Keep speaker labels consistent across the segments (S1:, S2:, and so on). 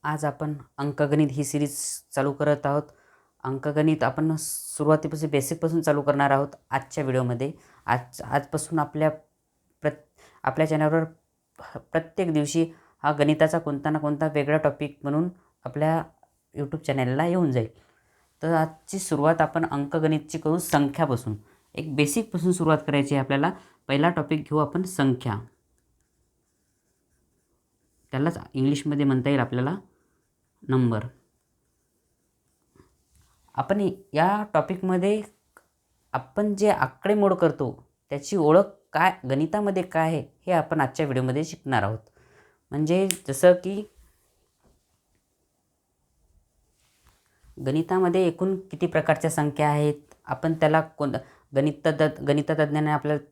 S1: आज आपण अंकगणित ही सिरीज चालू करत आहोत. अंकगणित आपण सुरुवातीपासून बेसिकपासून चालू करणार आहोत आजच्या व्हिडिओमध्ये. आजपासून आपल्या चॅनलवर प्रत्येक दिवशी हा गणिताचा कोणता ना कोणता वेगळा टॉपिक म्हणून आपल्या यूट्यूब चॅनलला येऊन जाईल. तर आजची सुरुवात आपण अंकगणितची करू संख्यापासून. एक बेसिकपासून सुरुवात करायची आहे आपल्याला. पहिला टॉपिक घेऊ आपण संख्या. त्यालाच इंग्लिशमध्ये म्हणता येईल आपल्याला नंबर. आपण या टॉपिकमध्ये आपण जे आकडेमोड करतो त्याची ओळख काय, गणितामध्ये काय आहे हे आपण आजच्या व्हिडिओमध्ये शिकणार आहोत. म्हणजे जसं की गणितामध्ये एकूण किती प्रकारच्या संख्या आहेत, आपण त्याला गणिततज्ञाने आपल्याला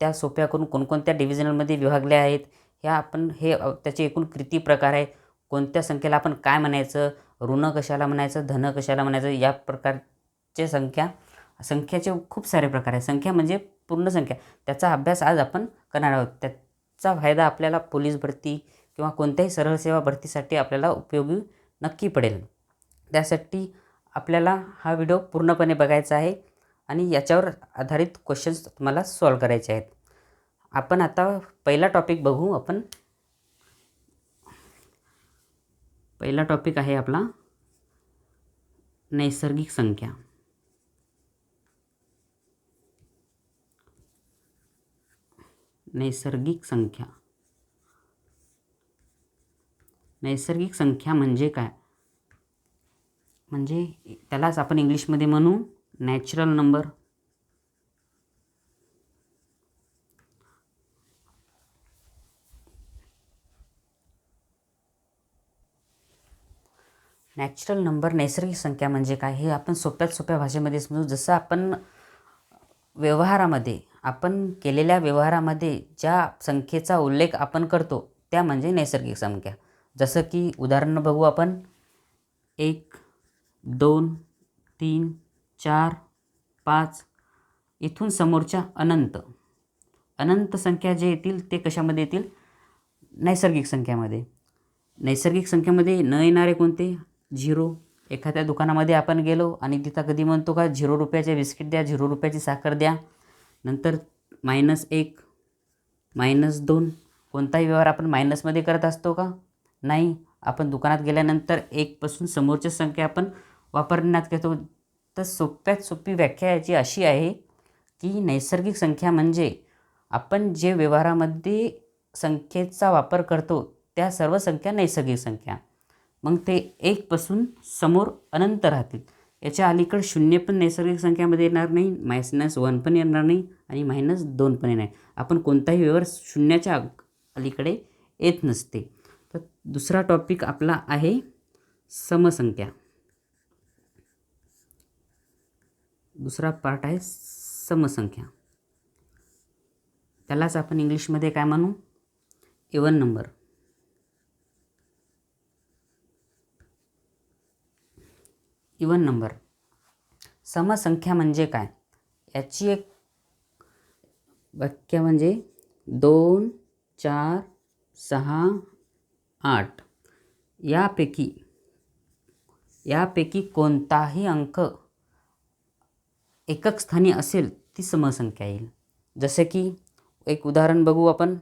S1: त्या सोप्या करून कोणकोणत्या डिव्हिजनमध्ये विभागल्या आहेत, ह्या आपण त्याचे एकूण किती प्रकार आहेत, कोणत्या संख्येला आपण काय म्हणायचं, ऋण कशाला म्हणायचं, धन कशाला म्हणायचं, या प्रकारचे संख्याचे खूप सारे प्रकार आहेत. संख्या म्हणजे पूर्ण संख्या, त्याचा अभ्यास आज आपण करणार आहोत. त्याचा फायदा आपल्याला पोलीस भरती किंवा कोणत्याही सरळ सेवा भरतीसाठी आपल्याला उपयोगी नक्की पडेल. त्यासाठी आपल्याला हा व्हिडिओ पूर्णपणे बघायचा आहे आणि याच्यावर आधारित क्वेश्चन्स तुम्हाला सॉल्व करायचे आहेत. आपण आता पहिला टॉपिक बघू. पहिला टॉपिक आहे आपला नैसर्गिक संख्या. नैसर्गिक संख्या. नैसर्गिक संख्या म्हणजे काय? म्हणजे त्यालाच आपण इंग्लिशमध्ये म्हणू नॅचरल नंबर. नॅचरल नंबर, नैसर्गिक संख्या म्हणजे काय हे आपण सोप्यात सोप्या भाषेमध्ये समजू. जसं आपण आपण केलेल्या व्यवहारामध्ये ज्या संख्येचा उल्लेख आपण करतो त्या म्हणजे नैसर्गिक संख्या. जसं की उदाहरण बघू आपण. 1, 2, 3, 4, 5 इथून समोरच्या अनंत संख्या जे येतील ते कशामध्ये येतील? नैसर्गिक संख्यामध्ये. नैसर्गिक संख्यामध्ये न येणारे कोणते? 0. एखाद्या दुकानामध्ये आपण गेलो आणि तिथं कधी म्हणतो का 0 रुपयाचे बिस्किट द्या, 0 रुपयाची साखर द्या. नंतर -1, -2 कोणताही व्यवहार आपण मायनसमध्ये करत असतो का? नाही. आपण दुकानात गेल्यानंतर 1 पासून समोरची संख्या आपण वापरण्यात घेतो. तर सोप्यात सोपी व्याख्या याची अशी आहे की नैसर्गिक संख्या म्हणजे आपण जे व्यवहारामध्ये संख्येचा वापर करतो त्या सर्व संख्या नैसर्गिक संख्या. मग ते 1 पासून समोर अनंत राहतील. याच्या अलीकडे 0 पण नैसर्गिक संख्यामध्ये येणार नाही, -1 पण येणार नाही आणि -2 पण येणार नाही. आपण कोणताही व्यवहार शून्याच्या अलीकडे येत नसते. तर दुसरा टॉपिक आपला आहे समसंख्या. दुसरा पार्ट आहे समसंख्या. त्यालाच आपण इंग्लिशमध्ये काय म्हणू? Even number. Even number. समसंख्या म्हणजे काय? याची एक व्याख्या म्हणजे 2, 4, 6, 8 यापैकी कोणताही अंक एकक स्थानी असेल ती समसंख्या येईल. जसे की एक उदाहरण बघू आपण.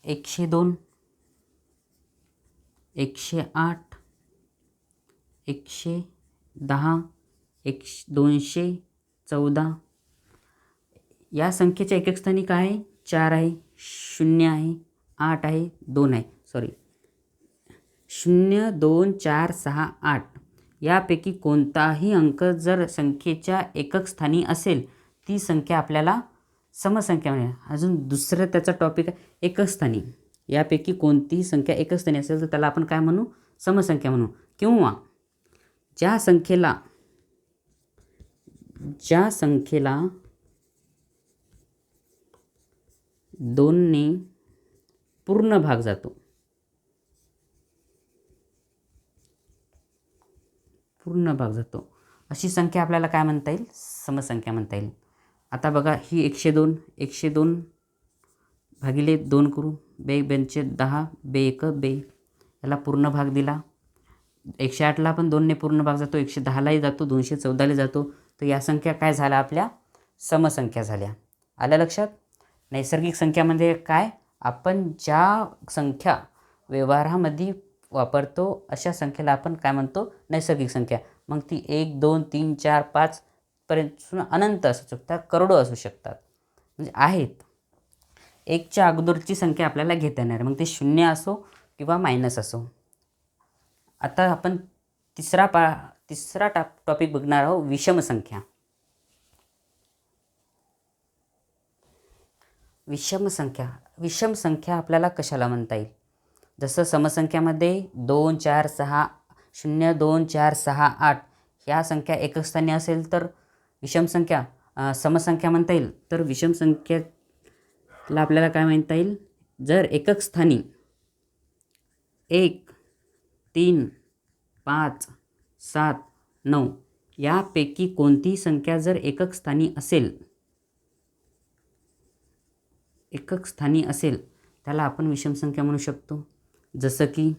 S1: 102, 108, 110, 214 या संख्येच्या एकक स्थानी काय आहे? 4 आहे, 0 आहे, 8 आहे, 2 आहे. 0, 2, 4, 6, 8 यापैकी कोणताही अंक जर संख्येच्या एकक स्थानी असेल ती संख्या आपल्याला समसंख्या मिळेल. अजून दुसरं त्याचा टॉपिक आहे एकक स्थानी. यापैकी कोणतीही संख्या एकक स्थानी असेल तर त्याला आपण काय म्हणू? समसंख्या म्हणू. किंवा ज्या संख्येला 2 ने पूर्ण भाग जातो. अशी संख्या आपल्याला काय म्हणता येईल? समसंख्या म्हणता येईल. आता बघा ही 102 भागिले 2 करू. बे बेंचे 10, बे एक बे. याला पूर्ण भाग दिला. 108ला पण 2ने पूर्ण भाग जातो, 110लाही जातो, 214ला जातो. तर या संख्या काय झाल्या आपल्या समसंख्या झाल्या. आल्या लक्षात. नैसर्गिक संख्यामध्ये काय, आपण ज्या संख्या व्यवहारामध्ये वापरतो अशा संख्येला आपण काय म्हणतो, नैसर्गिक संख्या. मग ती 1 2 3 4 5 पर्यंत अनंत असू शकतात, करोडो असू शकतात, म्हणजे आहेत. 1च्या अगोदरची संख्या आपल्याला घेता येणार, मग ते 0 असो किंवा मायनस असो. आता आपण तिसरा टॉपिक बघणार आहोत, विषम संख्या. विषम संख्या आपल्याला कशाला म्हणता येईल. जसं समसंख्यामध्ये 2 4 6 0 2 4 6 8 ह्या संख्या एकक स्थानी असेल तर विषम संख्या समसंख्या म्हणता येईल. तर विषम संख्येला आपल्याला काय म्हणता येईल, जर एकक स्थानी 1 3 5 7 9 यापैकी कोणतीही संख्या जर एकक स्थानी असेल त्याला आपण विषम संख्या म्हणू शकतो. जसं की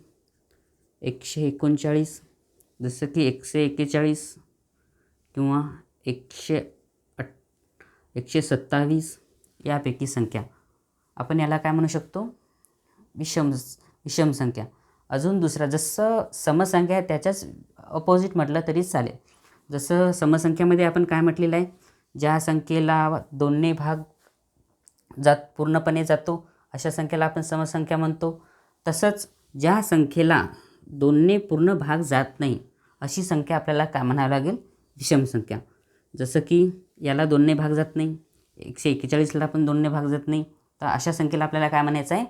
S1: 139, जसं की 141 किंवा 127 यापैकी संख्या आपण याला काय म्हणू शकतो, विषम संख्या. अजून दुसरा, जसं समसंख्या आहे त्याच्याच अपोजिट म्हटलं तरी चालेल. जसं समसंख्येमध्ये आपण काय म्हटलेलं आहे, ज्या संख्येला 2ने भाग पूर्णपणे जातो अशा संख्येला आपण समसंख्या म्हणतो. तसंच ज्या संख्येला 2ने पूर्ण भाग जात नाही अशी संख्या आपल्याला काय म्हणावं लागेल, विषम संख्या. जसं की याला 2ने भाग जात नाही, 141ला पण 2ने भाग जात नाही, तर अशा संख्येला आपल्याला काय म्हणायचं आहे,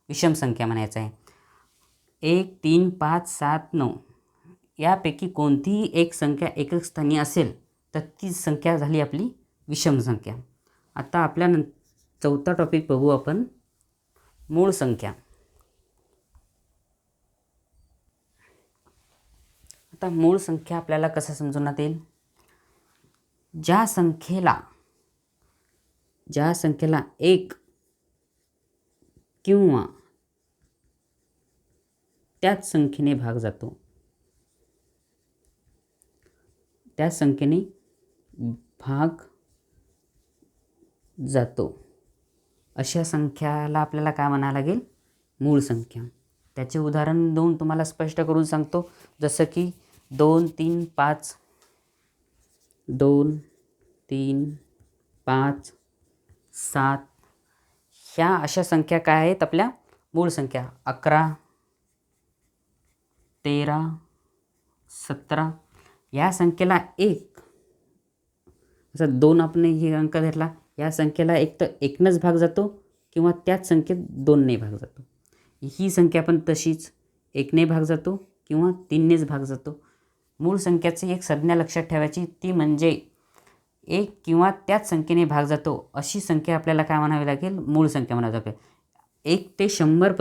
S1: विषम संख्या म्हणायचं आहे. 1 3 5 7 9 यापैकी कोणतीही एक संख्या एकक स्थानी असेल तर ती संख्या झाली आपली विषम संख्या. आता आपल्या चौथा टॉपिक बघू आपण, मूळ संख्या. आता मूळ संख्या आपल्याला कसं समजवण्यात येईल, ज्या संख्येला 1 किंवा त्याच संख्येने भाग जातो, अशा संख्याला आपल्याला काय म्हणावं लागेल, मूळ संख्या. त्याचे उदाहरण देऊन तुम्हाला स्पष्ट करून सांगतो. जसं की 2 3 5 2 3 5 7 ह्या अशा संख्या काय आहेत आपल्या मूळ संख्या. 11 13 17 या संख्येला 1 असं 2 आपण हे अंक धरला, या संख्येला एक तर 1नेच भाग जातो किंवा त्याच संख्येत 2ने भाग जातो. ही संख्या पण तशीच 1ने भाग जातो किंवा 3नेच भाग जातो. मूळ संख्याची एक संज्ञा लक्षात ठेवायची, ती म्हणजे 1 किंवा त्याच संख्येने भाग जातो अशी संख्या आपल्याला काय म्हणावी लागेल, मूळ संख्या म्हणावी लागेल. 1 ते 100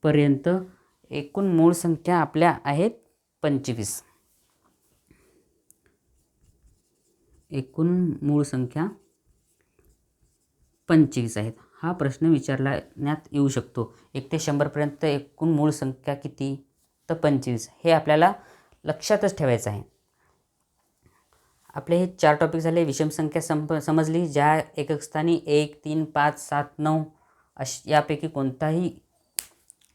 S1: पर्यंत एकूण मूळ संख्या आपल्या आहेत 25. एकूण मूळ संख्या 25 आहेत. हा प्रश्न विचारण्यात येऊ शकतो. 1 ते 100 पर्यंत एकूण मूळ संख्या किती, तर 25. हे आपल्याला लक्षातच ठेवायचं आहे. आपले हे 4 टॉपिक झाले. विषम संख्या समजली, ज्या एकक स्थानी 1 3 5 7 9 यापैकी कोणताही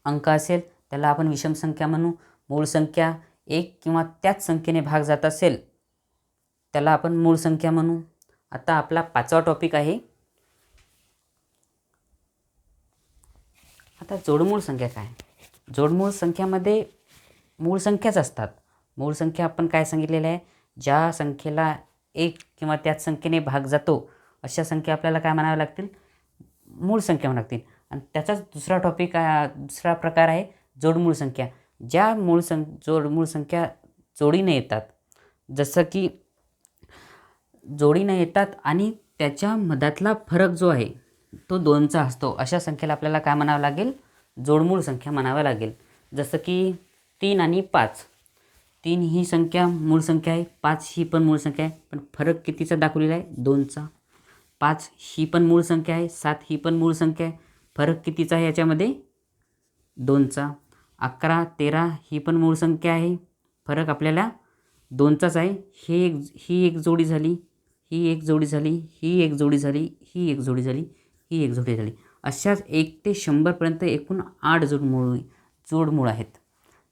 S1: अंक असेल त्याला आपण विषम संख्या म्हणू. मूळ संख्या 1 किंवा त्याच संख्येने भाग जात असेल त्याला आपण मूळ संख्या म्हणू. आता आपला 5वा टॉपिक आहे, आता जोडमूळ संख्या. काय, जोडमूळ संख्यामध्ये मूळ संख्याच असतात. मूळ संख्या आपण काय सांगितलेलं आहे, ज्या संख्येला 1 किंवा त्याच संख्येने भाग जातो अशा संख्या आपल्याला काय म्हणाव्या लागतील, मूळ संख्या म्हणाव्या लागतील. आणि त्याचाच दुसरा प्रकार आहे जोडमूळ संख्या. ज्या जोडमूळ संख्या जोडीने येतात, जसं की जोडीने येतात आणि त्याच्या मधातला फरक जो आहे तो 2चा असतो, अशा संख्येला आपल्याला काय म्हणावं लागेल, जोडमूळ संख्या म्हणावं लागेल. जसं की 3 आणि 5. 3 ही संख्या मूळ संख्या आहे, 5 ही पण मूळ संख्या आहे, पण फरक कितीचा दाखवलेला आहे? 2चा. 5 ही पण मूळ संख्या आहे, 7 ही पण मूळ संख्या आहे, फरक कितीचा आहे याच्यामध्ये? 2चा. 11, 13 ही पण मूळ संख्या आहे, फरक आपल्याला 2चाच आहे. ही एक जोडी झाली, ही एक जोडी झाली, ही एक जोडी झाली, ही एक जोडी झाली, ही एक जोडी झाली. अशाच 1 ते 100पर्यंत एकूण 8 जोडमूळ आहेत.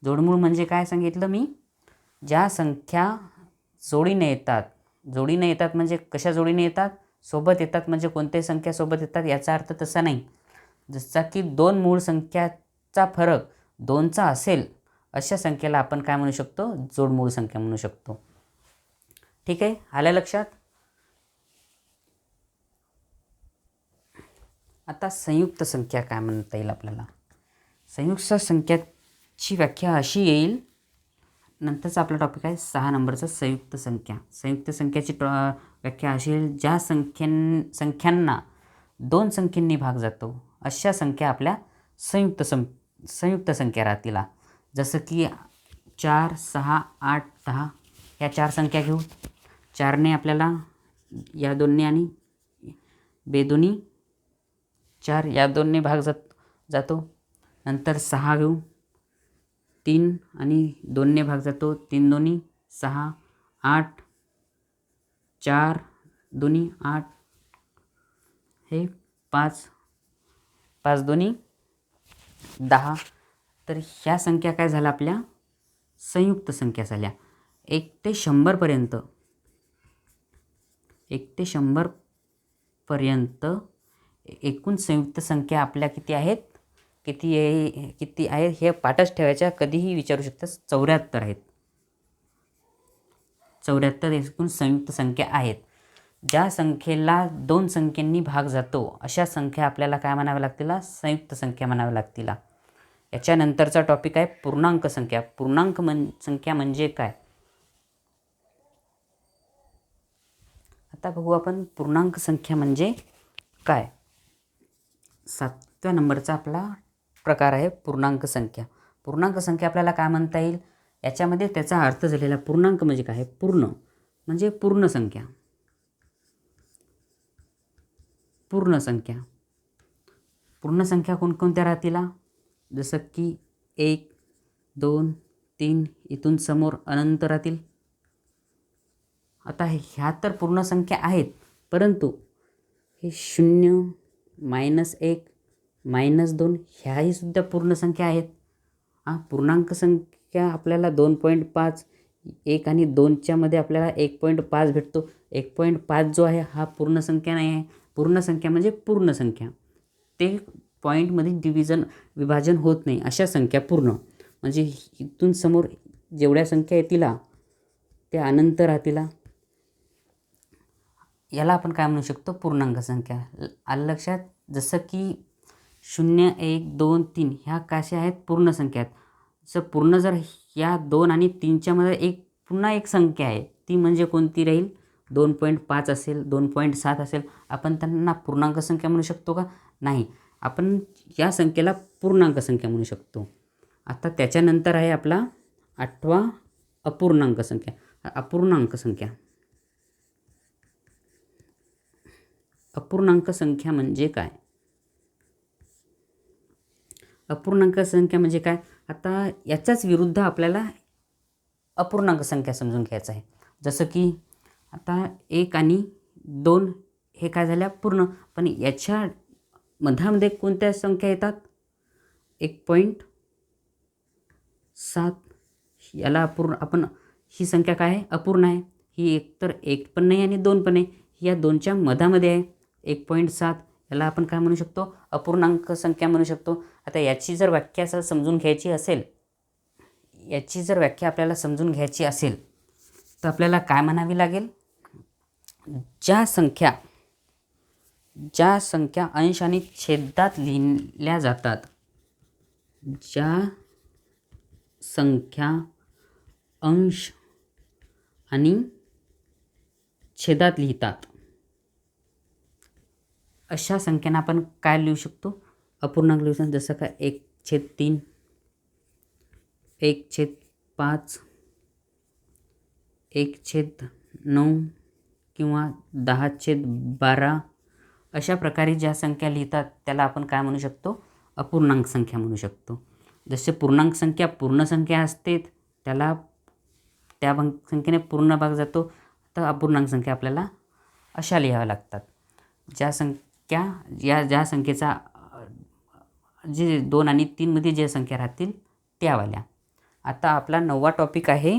S1: जोडमूळ म्हणजे काय सांगितलं मी? ज्या संख्या जोडीने येतात म्हणजे कशा जोडीने येतात? सोबत येतात म्हणजे कोणत्याही संख्या सोबत येतात याचा अर्थ तसा नाही. जसा की 2 मूळ संख्याचा फरक 2चा असेल अशा संख्येला आपण काय म्हणू शकतो? जोडमूळ संख्या म्हणू शकतो. ठीक आहे, आलं लक्षात? आता संयुक्त संख्या काय म्हणता येईल आपल्याला? संयुक्त संख्याची व्याख्या अशी येईल, नंतरचा आपला टॉपिक आहे 6 नंबरचा संयुक्त संख्या. संयुक्त संख्याची व्याख्या अशी येईल, ज्या संख्यांना 2 संख्येंनी भाग जातो अशा संख्या आपल्या संयुक्त संख्या राहतील. जसं की 4, 6, 8, 10 ह्या 4 संख्या घेऊ. 4ने आपल्याला या 2ने आणि बेदोनी 4 या 2ने भाग जातो. नंतर 6 घेऊ. 3 आणि 2ने भाग जातो. 3 दोन्ही 6. 8, 4 दोन्ही 8. हे 5, 5 दोन्ही 10. तर ह्या संख्या काय झाल्या? आपल्या संयुक्त संख्या झाल्या. 1 ते 100पर्यंत 1 ते 100पर्यंत एकूण संयुक्त संख्या आपल्या किती आहेत? किती आहेत हे पाठच ठेवायच्या, कधीही विचारू शकतात. 74 आहेत. 74 एकूण संयुक्त संख्या आहेत. ज्या संख्येला 2 संख्येंनी भाग जातो अशा संख्या आपल्याला काय म्हणाव्या लागतील? संयुक्त संख्या म्हणाव्या लागतील. याच्यानंतरचा टॉपिक आहे पूर्णांक संख्या. पूर्णांक संख्या म्हणजे काय? आता बघू आपण पूर्णांक संख्या म्हणजे काय. 7व्या नंबरचा आपला प्रकार आहे पूर्णांक संख्या. पूर्णांक संख्या आपल्याला काय म्हणता येईल? याच्यामध्ये त्याचा अर्थ झालेला पूर्णांक म्हणजे काय? पूर्ण म्हणजे पूर्ण संख्या. पूर्ण संख्या. पूर्ण संख्या कोणकोणत्या राहतील? जसं की 1, 2, 3 इथून समोर अनंत राहतील. आता ह्या तर पूर्ण संख्या आहेत, परंतु हे 0, -1, -2 ह्याही सुद्धा पूर्ण संख्या आहेत. पूर्णांक संख्या आपल्याला 2.5, 1 आणि 2च्या मध्ये आपल्याला 1.5 भेटतो. 1.5 जो आहे हा पूर्ण संख्या नाही आहे. पूर्ण संख्या म्हणजे पूर्ण संख्या. ते पॉईंटमध्ये विभाजन होत नाही अशा संख्या पूर्ण. म्हणजे इथून समोर जेवढ्या संख्या येतील त्या अनंत राहतील. याला आपण काय म्हणू शकतो? पूर्णांक संख्या. आलं लक्षात? जसं की 0, 1, 2, 3 ह्या कशा आहेत? पूर्ण संख्या आहेत. जर पूर्ण जर या 2 आणि 3च्या मध्ये पुन्हा एक संख्या आहे, ती म्हणजे कोणती राहील? 2.5 असेल, 2.7 असेल. आपण त्यांना पूर्णांक संख्या म्हणू शकतो का? नाही. आपण या संख्येला पूर्णांक संख्या म्हणू शकतो. आता त्याच्यानंतर आहे आपला 8वा अपूर्णांक संख्या. अपूर्णांक संख्या. अपूर्णांक संख्या म्हणजे काय? अपूर्णांक संख्या म्हणजे काय? आता याच्याच विरुद्ध आपल्याला अपूर्णांक संख्या समजून घ्यायचं आहे. जसं की आता 1 आणि 2 हे काय झाल्या? पूर्ण. पण याच्या मधामध्ये कोणत्या संख्या येतात? 1.7. याला अपूर्ण. आपण ही संख्या काय आहे? अपूर्ण आहे. ही एकतर 1 पण नाही आणि 2 पण नाही. या 2च्या मधामध्ये आहे 1.7. याला आपण काय म्हणू शकतो? अपूर्णांक संख्या म्हणू शकतो. आता याची जर व्याख्या समजून घ्यायची असेल, आपल्याला समजून घ्यायची असेल तर आपल्याला काय म्हणावी लागेल? ज्या संख्या अंश आणि छेदात लिहिल्या जातात, ज्या संख्या अंश आणि छेदात लिहितात अशा संख्यांना आपण काय लिहू शकतो? अपूर्णांक लिहू शकतो. जसं का 1/3, 1/5, 1/9 किंवा 10/12 अशा प्रकारे ज्या संख्या लिहितात त्याला आपण काय म्हणू शकतो? अपूर्णांक संख्या म्हणू शकतो. जसे पूर्णांक संख्या पूर्ण संख्या असते त्याला त्या संख्येने पूर्ण भाग जातो, तर अपूर्णांक संख्या आपल्याला अशा लिहाव्या लागतात. ज्या संख्येचा जे 2 आणि 3 मध्ये ज्या संख्या राहतील त्यावाल्या. आता आपला 9वा टॉपिक आहे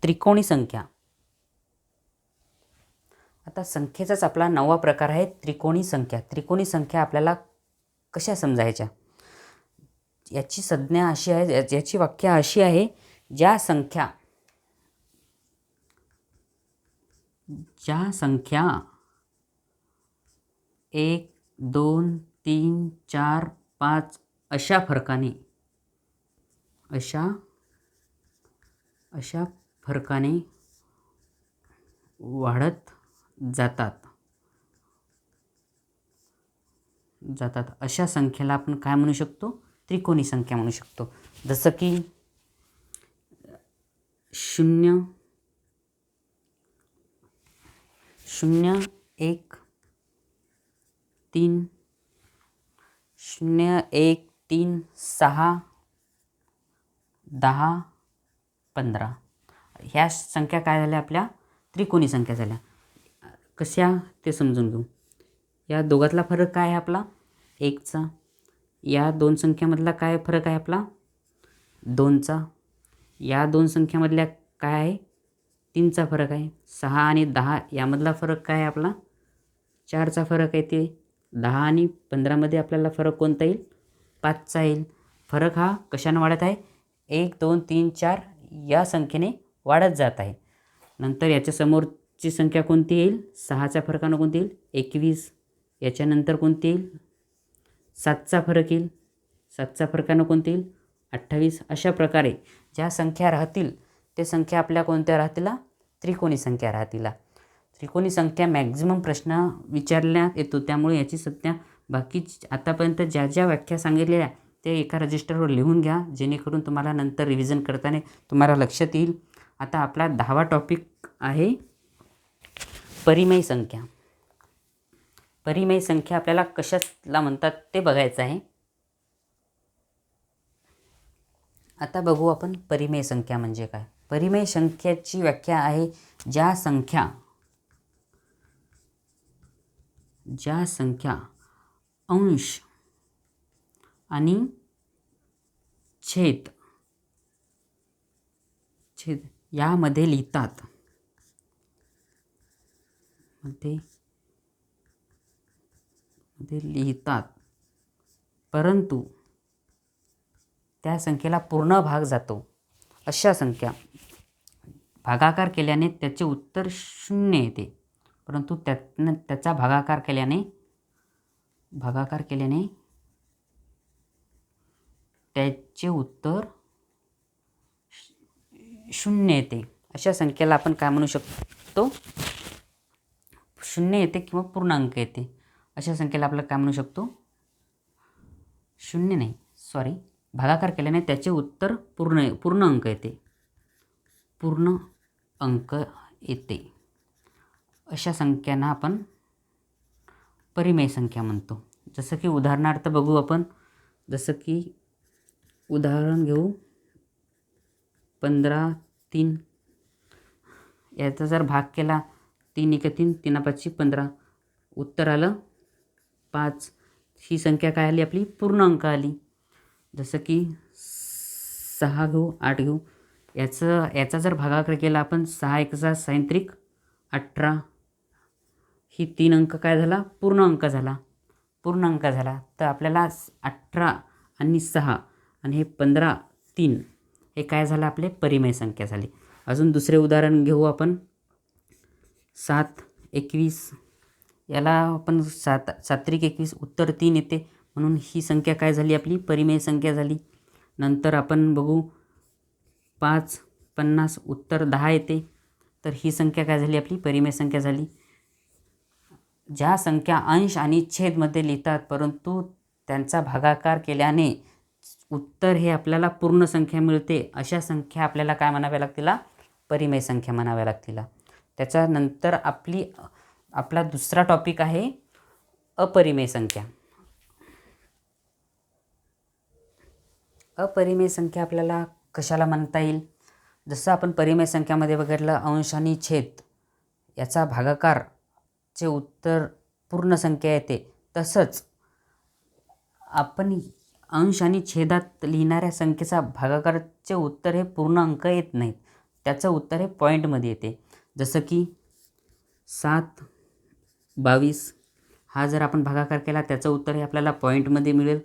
S1: त्रिकोणी संख्या. आता संख्येचाच आपला 9वा प्रकार आहे त्रिकोणी संख्या. त्रिकोणी संख्या आपल्याला कशा समजायच्या? याची संज्ञा अशी आहे, याची व्याख्या अशी आहे, ज्या संख्या 1, 2, 3, 4, 5 अशा फरकाने वाढत जातात अशा संख्येला आपण काय म्हणू शकतो? त्रिकोणी संख्या म्हणू शकतो. जसं की 0, 1, 3, 0, 1, 3, 6, 10, 15 ह्या संख्या काय झाल्या? आपल्या त्रिकोणी संख्या झाल्या. कशा ते समजून घेऊ. या दोघातला फरक काय आहे आपला? 1चा. या दोन संख्यामधला काय फरक आहे आपला? 2चा. या दोन संख्यामधल्या काय आहे? 3चा फरक आहे. 6 आणि 10 यामधला फरक काय आहे आपला? 4चा फरक आहे. ते 10 आणि 15मध्ये आपल्याला फरक कोणता येईल? 5चा येईल. फरक हा कशाने वाढत आहे? 1, 2, 3, 4 या संख्येने वाढत जात आहे. नंतर याच्या समोरची संख्या कोणती येईल? 6च्या फरकानं कोणती येईल? 21. याच्यानंतर कोणती येईल? 7चा फरक येईल. 7च्या फरकानं कोणती येईल? 28. अशा प्रकारे ज्या संख्या राहतील ते संख्या आपल्या कोणत्या राहतील? त्रिकोणी संख्या राहतील. त्रिकोणी संख्या मॅक्झिमम प्रश्न विचारण्यात येतो, त्यामुळे याची संज्ञा बाकी आतापर्यंत ज्या ज्या व्याख्या सांगितलेल्या ते एका रजिस्टरवर लिहून घ्या, जेणेकरून तुम्हाला नंतर रिव्हिजन करताना तुम्हाला लक्षात येईल. आता आपला 10वा टॉपिक आहे परिमेय संख्या. परिमेय संख्या आपल्याला कशाला म्हणतात ते बघायचं आहे. आता बघू आपण परिमेय संख्या म्हणजे काय. परिमेय संख्येची व्याख्या आहे, ज्या संख्या अंश आणि छेद यामध्ये लिहितात. परंतु त्या संख्येला पूर्ण भाग जातो अशा संख्या. भागाकार केल्याने त्याचे उत्तर 0 येते, परंतु त्याचा भागाकार केल्याने त्याचे उत्तर 0 येते. अशा संख्येला आपण काय म्हणू शकतो? 0 येते किंवा पूर्णांक येते अशा संख्येला आपल्याला काय म्हणू शकतो? भागाकार केल्याने त्याचे उत्तर पूर्ण अंक येते. अशा संख्यांना आपण परिमेय संख्या म्हणतो. जसं की उदाहरणार्थ बघू आपण. जसं की उदाहरण घेऊ 15, 3 याचा जर भाग केला 3 × 3 3 × 5 = 15. उत्तर आलं 5. ही संख्या काय आली? आपली पूर्ण अंक आली. जसं की 6 घेऊ, 8 घेऊ. याचा जर भागाकार केला आपण 6 × 1 = 18. ही 3 अंक काय झाला? पूर्ण अंक झाला. तर आपल्याला 18 आणि 6 आणि हे 15, 3 हे काय झालं? आपले परिमेय संख्या झाली. अजून दुसरे उदाहरण घेऊ आपण 7, 21. याला आपण 7 × 21 उत्तर 3 येते, म्हणून ही संख्या काय झाली? आपली परिमेय संख्या झाली. नंतर आपण बघू 5, 50 उत्तर 10 येते, तर ही संख्या काय झाली? आपली परिमेय संख्या झाली. ज्या संख्या अंश आणि छेदमध्ये लिहितात, परंतु त्यांचा भागाकार केल्याने उत्तर हे आपल्याला पूर्ण संख्या मिळते, अशा संख्या आपल्याला काय म्हणाव्या लागतील? परिमेय संख्या म्हणाव्या लागतील. त्याच्यानंतर आपला दुसरा टॉपिक आहे अपरिमेय संख्या. अपरिमेय संख्या आपल्याला कशाला म्हणता येईल? जसं आपण परिमेय संख्यामध्ये बघितलं अंश आणि छेद याचा भागाकारचे उत्तर पूर्ण संख्या येते, तसंच आपण अंश आणि छेदात लिहिणाऱ्या संख्येचा भागाकारचे उत्तर हे पूर्ण अंक येत नाहीत, त्याचं उत्तर हे पॉईंटमध्ये येते. जसं की 7/22 हा जर आपण भागाकार केला त्याचं उत्तर हे आपल्याला पॉईंटमध्ये मिळेल,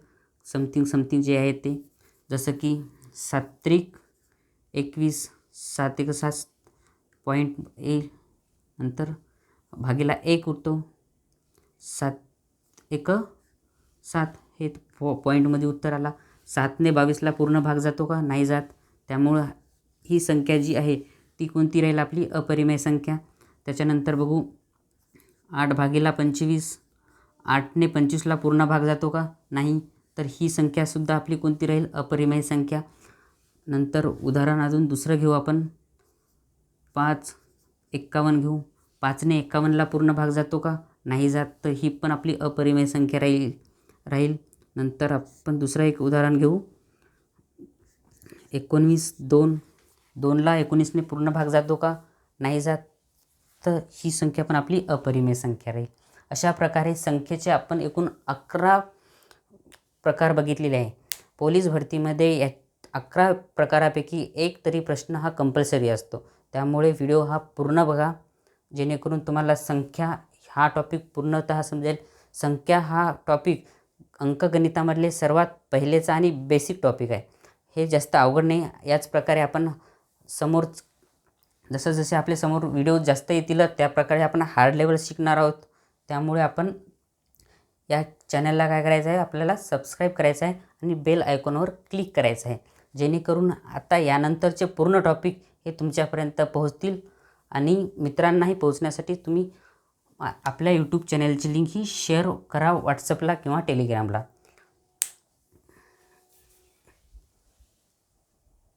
S1: समथिंग जे आहे ते. जसं की 7×21 7×1 पॉईंट येईल, नंतर भागीला 1 उरतो, 7×1 हे पॉईंटमध्ये उत्तर आला. 7ने 22ला पूर्ण भाग जातो का? नाही जात. त्यामुळं ही संख्या जी आहे ती कोणती राहील? आपली अपरिमेय संख्या. त्याच्यानंतर बघू 8/25 8ने 25ला पूर्ण भाग जातो का? नाही. तर ही संख्यासुद्धा आपली कोणती राहील? अपरिमेय संख्या. नंतर उदाहरण अजून दुसरं घेऊ आपण. 5×51 घेऊ. 5ने 51ला पूर्ण भाग जातो का? नाही जात. तर ही पण आपली अपरिमेय संख्या राहील. नंतर आपण दुसरं एक उदाहरण घेऊ. 19 2ला 19ने पूर्ण भाग जातो का? नाही जात. तर ही संख्या पण आपली अपरिमेय संख्या राहील. अशा प्रकारे संख्येचे आपण एकूण 11 प्रकार बघितलेले आहे. पोलीस भरतीमध्ये या 11 प्रकारापैकी एक तरी प्रश्न हा कंपल्सरी असतो. त्यामुळे व्हिडिओ हा पूर्ण बघा, जेणेकरून तुम्हाला संख्या हा टॉपिक पूर्णतः समजेल. संख्या हा टॉपिक अंकगणितामधले सर्वात पहिलेचा आणि बेसिक टॉपिक आहे. हे जास्त अवघड नाही. याच प्रकारे आपण समोर जसे आपले समोर व्हिडिओ जास्त येतील त्याप्रकारे आपण हार्ड लेवल शिकणार आहोत. त्यामुळे आपण या चॅनलला काय करायचं आहे? आपल्याला सबस्क्राईब करायचं आहे आणि बेल आयकॉनवर क्लिक करायचं आहे, जेणेकरून आता यानंतरचे पूर्ण टॉपिक हे तुमच्यापर्यंत पोहोचतील. आणि मित्रांनाही पोहोचण्यासाठी तुम्ही आपल्या यूट्यूब चॅनलची लिंक ही शेअर करा व्हॉट्सअपला किंवा टेलिग्रामला.